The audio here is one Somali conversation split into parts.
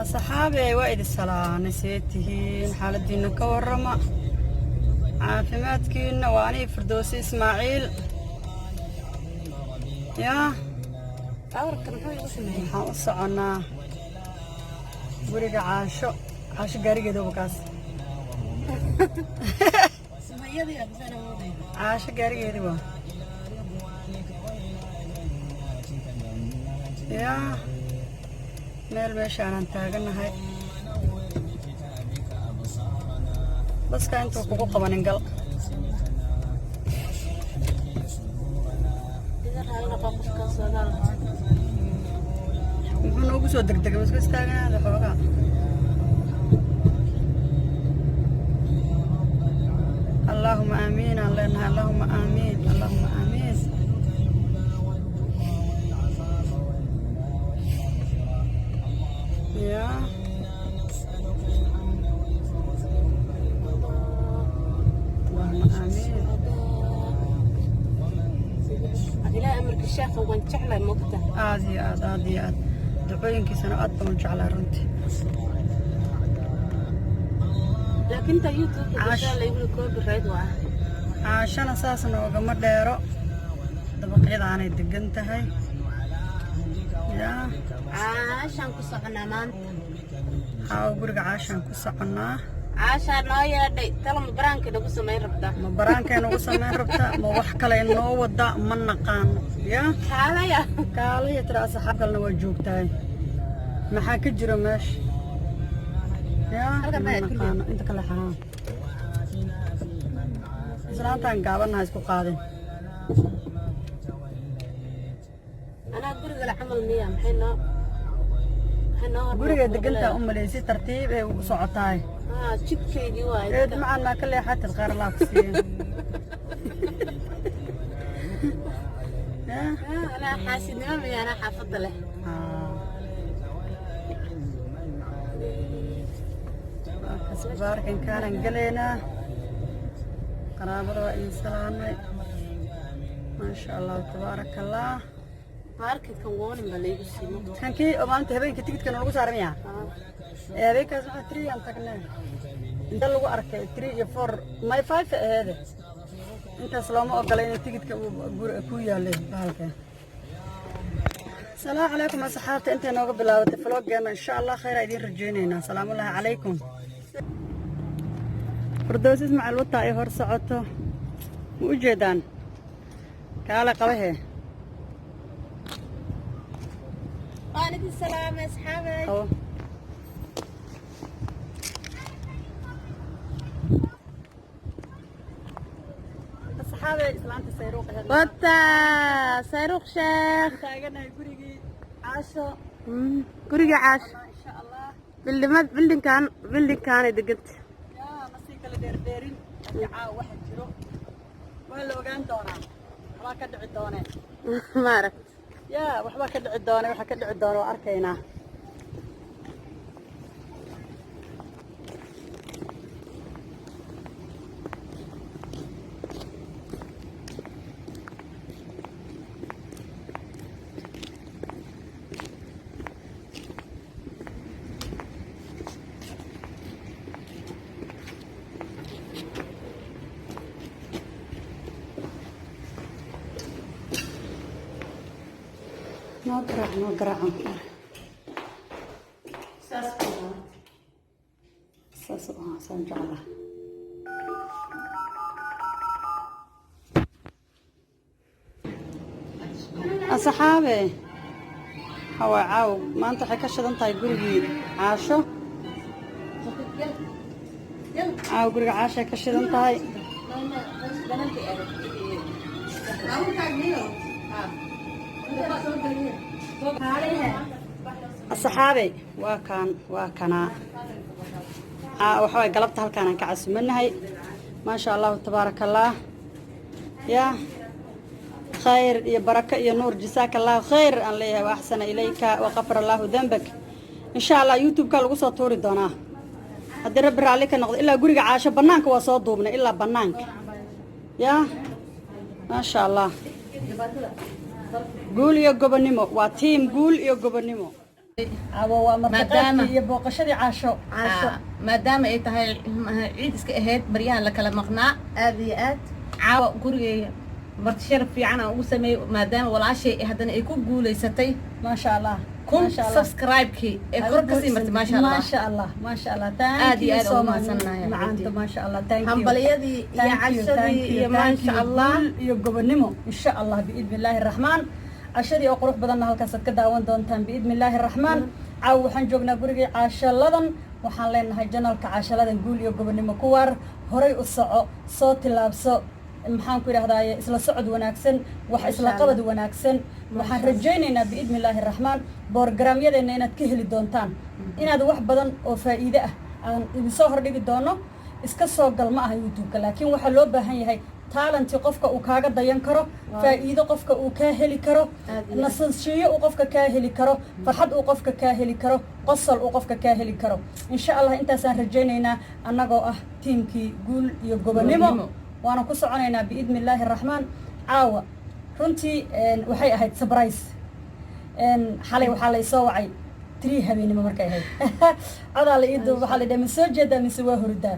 أصحابي وائد الصلاة نسيتهين حال الدين كورما عافماتك واني فردوسي إسماعيل يا حوصعنا ورقة عاشو قاري قدو بكاس عاشو قاري قدو يا meel meeshaan taaganahay baska intuu kugu qabanin gal muxuu noogu soo degdegay iska istaaganaada xoogaa allahuma aamiin aan leenahay allahuma aamiin allahuma aamiin يا اللهم آمين إلى أمرك الشيخ وانشعله مقته آدي دعوينك سنوات وانشعله رنتي لكن أنت يوتيوب إن شاء الله يقول كوب الريد واحد عشان أساسا وقمر ديرو دبقيت عن الدقنتهاي يا عاشان كسعنا مان حاو برق عاشان كسعنا عاشان نايا دي تلا مبرانك دو سمين ربطة مبرانك نو سمين ربطة ما وحكا لأنه ودا من نقان يا كاليا ترى أصحاب لنا وجوكتاي ما حاكي جرو ماش يا من نقان انت كلا حرام سلامتان قابلنا هايسكو قادم أنا أقول لك العمل مية محنا guriga deganta umaleeysi tartiib ee ugu socotaay jidkeedii waay eed macna kale xataa qaar la afsiin أنا حاسدني ما أنا حافظ له بارك إن كان قلينا قرابة وإنسان ما شاء الله تبارك الله بارك كون بليغ سيمو كان كي أمانت هبين كتير كانوا لقوا سارميا هبين كذا تري أنت كنا أنت لقوا أركي تري فور ماي فايف هذا أنت سلام أقلين تيجي كويا له هذا السلام عليكم أصحابي أنت نوقف بلا تفلوق إن شاء الله خير أيدين رجينا سلام الله عليكم فردوس مع الوطا يهور صعته وجدان كالا قويه وعليكم السلام يا أصحابي أصحابي إسلامت سيروق وطا سيروق شيخ تاجنا قريجي عاشو قريجي عاش إن شاء الله بلدن كان دقت يا مسيك اللي ديرين يعاو واحد جرو ولا وقان دونا ما كدع الدونة ما عرفت يا وحبا كدع الدونة وحا كدع الدونة وأركينا نقرأ سنجعله أصحابي هو عاو ما أنت حكش أنت يقولي عاشو عاو قولي عاشا كش أنت هاي الصحابي وكان وحوي قلبت هالكان كعس منهاي ما شاء الله تبارك الله يا خير يا بركة يا نور جزاك الله خير أن ليه وأحسن إليك وغفر الله ذنبك إن شاء الله يوتيوب كان لقصة طوري دونا هدي رب عليك النقد إلا قريق عاشا بنانك وصوت دوبنا إلا بنانك يا ما شاء الله قول يا جبنيمو وتيم قول يا جبنيمو caawa waa martiqaadkii iyo booqashadii caasho maadaama ay tahay ciid iska ahayd baryahan la kala maqnaa aad iyo aad caawa gurigeyga marti sharaf fiican aan ugu sameeyey maadaama walaashay haddana ay ku guulaysatay maasha allah kun subscribe-kii ee kor kasii martay maasha allah maasha allah maasha allah aad iyo aad ugu mahadsannahay macaanta maasha allah thank you hambaliyadii iyo cashadii iyo maasha allah iyo gobonimo insha allah biidni illaahi raxmaan cashadii oo qurux badanna halkaasaad ka daawan doontaan biidni illaahi raxmaan caawa waxaan joognaa gurigii caashaladan waxaan leenahay janalka caashaladan guul iyo gobonimo ku waar horay u soco soo tilaabso maxaan ku idhahdaaye isla socod wanaagsan wax isla qabad wanaagsan waxaan rajaynaynaa biidni illaahi raxmaan boorgaraamyadeenna inaad ka heli doontaan inaad wax badan oo faa'iide ah aan idin soo hordhigi doono iska soo gal ma aha youtube-ka laakiin waxaa loo baahan yahay taalanti qofka uu kaaga dayan karo faa'iido qofka uu kaa heli karo nasashiyo uu qofka kaa heli karo farxad uu qofka kaa heli karo qosol uu qofka kaa heli karo insha allah intaasaan rajaynaynaa annagoo ah tiimkii guul iyo gobonimo waana ku soconaynaa biidni illaahi raxmaan caawa runtii waxay ahayd surprise xalay waxaa laysoo wacay 3 habeenimo markay ahayd codaa la ii duuba waxaa la dhahay ma soo jeedaa mise waa hurdaa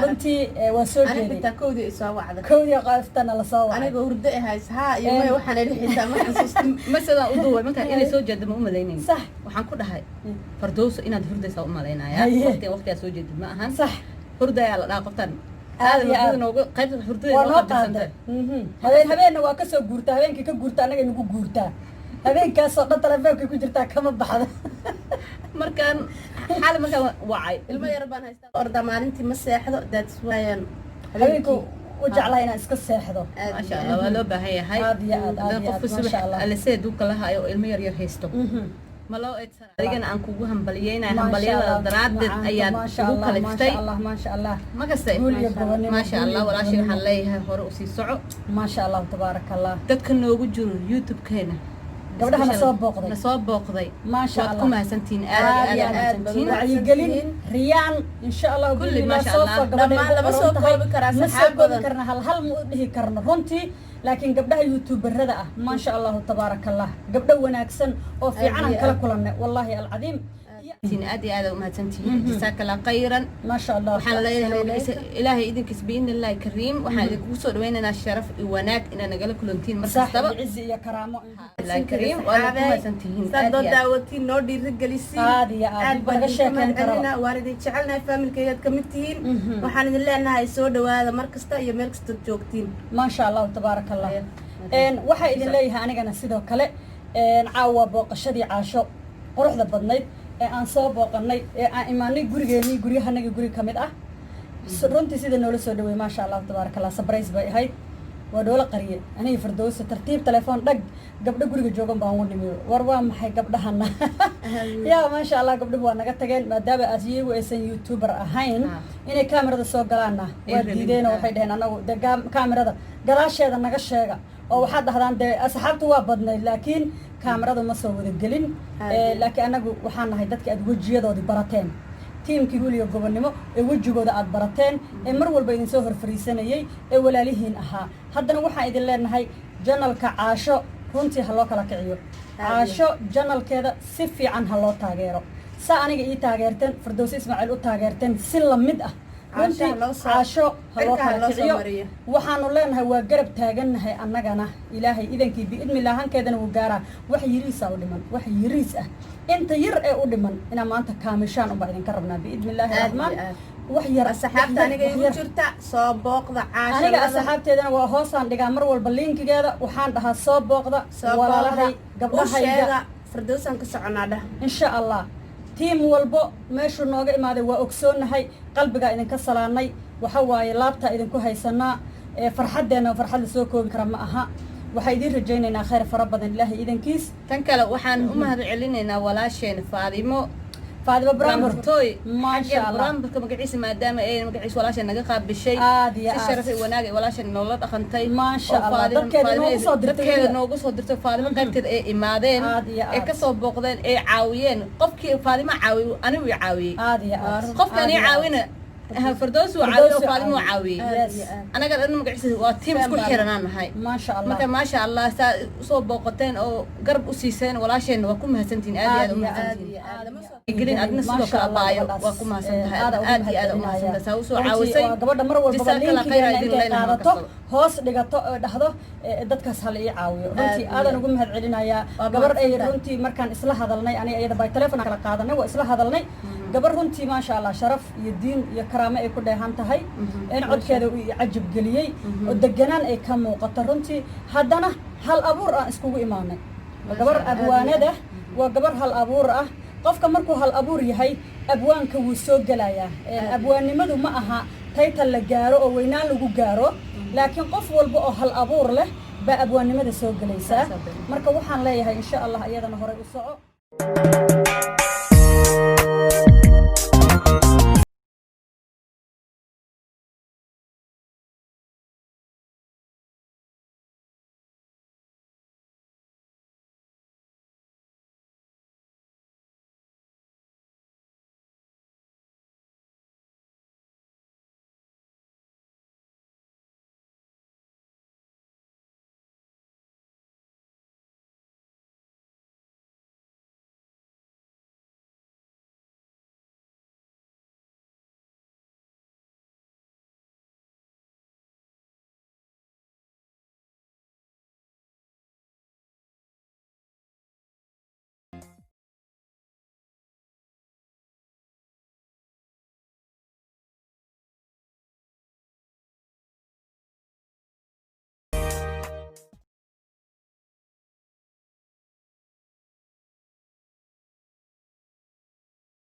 runtii waa soo jeeday kowdii soo wacda kowdii qaaftana la soo wacay aniga hurdo ahays haa iyo may waxaan ila xitaa ma xasuustin masalan u duubay marka inay soo jeedo ma u malaynaynin sax waxaan ku dhahay fardowso inaad hurdaysaa u malaynaya waqtigaa soo jeedid ma ahan sax hurdayaa la dhaha qoftan habeenna waa kasoo guurtaa habeenkii ka guurta annaga nagu guurtaa habeenkaasoo dhan telefoonka ku jirtaa kama baxda markaan xaali markaan wacay ilmo yar baan haystaa orda maalintii ma seexdo that's why habeenku u jeclaa inaan iska seexdo maasha allah waa loo baahan yahay aad iyo aad qofka subax alisee duubka la hayo oo ilmo yar yar haysto ma loo eedsan adigana aan kugu hambaliyeynayo hambaliyada daraadeed ayaan ugu kaliftay maasha allah ma kastay maasha allah walaashay waxaan leeyahay hore usii soco maasha allah tabaaraka allah dadka noogu jiro youtube-keena gabdhaha na soo booqday maasha allah ku mahadsantiin aad wacyigelin riyaan insha allah kulli maasha allah dhammaan lama soo koobi karaa saxaab badan hal ma u dhihi karno runtii laakiin gabdhaha youtuberada ah maasha allahu tabaaraka allah gabdho wanaagsan oo fiican aan kala kulannay wallaahi alcadiim aad iyo aad u mahadsantihiin jazaaka allah khayran maasha allah waxaan leeyahay ilaahay idinkiis biidni illaahi kariim waxaan idinkugu soo dhawaynaynaa sharaf iyo wanaag inaad nagala kulantiin mar kastaba cizi iyo karaamo illaahi kariim waana ku mahadsantihiin saad noo daawatiin noo dhiirigelisiin aad iyo aad baan sheekan karnaa waan idin jecelnahay familkaygaad ka mid tihiin waxaan idin leenahay soo dhawaada mar kasta iyo meel kastood joogtiin maasha allahu tabaaraka allah waxaa idin leeyahay anigana sidoo kale caawa booqashadii caasho quruxda badnayd ee aan soo booqanay ee aan imaanay gurigeenii guryahanagii guri ka mid ah runtii sida noola soo dhaweey maasha allah tabaaraka allah surprise bay ahayd waa noola qariyay aniga firdowsa tartiib telefoon dhag gabdho guriga joogan baan ugu nimi war waa maxay gabdhahana yaa maasha allah gabdhuhu waa naga tageen maadaama aad iyagu aysan youtuber ahayn inay kaamirada soo galaanna waa diideen oo waxay dhaheen anagu dee kaamirada gadaasheeda naga sheega oo waxaad dhahdaan dee asxaabtu waa badnayd laakiin kaamirada ma soo wada gelin laakiin anagu waxaan nahay dadka aad wejiyadoodii barateen tiimkii guul iyo gobonimo ee wejigooda aad barateen ee mar walba idin soo horfariisanayay ee walaalihiin ahaa haddana waxaan idin leenahay janalka caasho runtii ha loo kala kiciyo caasho janalkeeda si fiican ha loo taageero saa aniga ii taageerteen firdowsi ismaaciil u taageerteen si lamid ah runtii caasho ha loo kala kiciyo waxaanu leenahay waa garab taagannahay annagana ilaahay idankii biidnillah hankeedana wuu gaaraa wax yiriisa u dhiman wax yiriis ah inta yar ee u dhiman inaa maanta kaamishaan unbaa idinka rabnaa biidnillaahi raxmaan wax yar asxaabta aniga igu jirta soo booqda caasho aniga asxaabteedana waa hoosaan dhigaa mar walba linkigeeda waxaan dhahaa soo booqda walaalahay gabdhahayga firdowsaan ka soconaa dhah insha allah tiim walbo meeshuu nooga imaaday waa ogsoonahay qalbigaa idinka salaanay waxa waaye laabtaa idinku haysanaa farxaddeenna farxad la soo koobi kara ma aha waxaa idiin rajaynaynaa khayr fara badan ilaahay idankiis tan kale waxaan u mahad celinaynaa walaasheen faadimo brambertoy maasha allah bramberka magaciisa maadaama ay magaciisa walaasheen naga qaabishay aad iyo si sharaf iyo wanaag ay walaasheen noola dhaqantay maasha allah dadkeeda noogu soo dirtay faadimo qaybteeda ay imaadeen ay ka soo booqdeen ay caawiyeen qofkii faadimo caawiyo anigu i caawiyey aad iyo aad qofkaan i caawina فردوس وعاوي وفاطمة وعاوي أنا قال أنا مقعد وتيم كل حيرنا هاي ما شاء الله ما شاء الله صوب بوقتين أو قرب أسيسين ولا شيء وكم هسنتين آدي يقولين أدنى سلوك الله وكم هسنتها آدي وما هسنتها سوسو عاوسي قبل مرة والبابلينكي hoos dhigato dhaxdo dadkaas hal ii caawiyo runtii aadan ugu mahad celinayaa gabar ay runtii markaan isla hadalnay aniga iyada bay telefoon kala qaadanay waa isla hadalnay gabar runtii ma sha Allah sharaf iyo diin iyo karaamo ay ku dheehan tahay in codkeeda uu cajab galiyay oo deganaan ay ka muuqato runtii haddana hal abuur aan iskugu imaanay gabar abwaanada waa gabar hal abuur ah qofka markuu hal abuur yahay abwaanka wuu soo galayaa abwaannimadu ma aha taytal la gaaro oo weynaan lagu gaaro laakiin qof walba oo hal abuur leh baa abwaannimada soo galaysaa marka waxaan leeyahay insha Allah iyadana hore u soco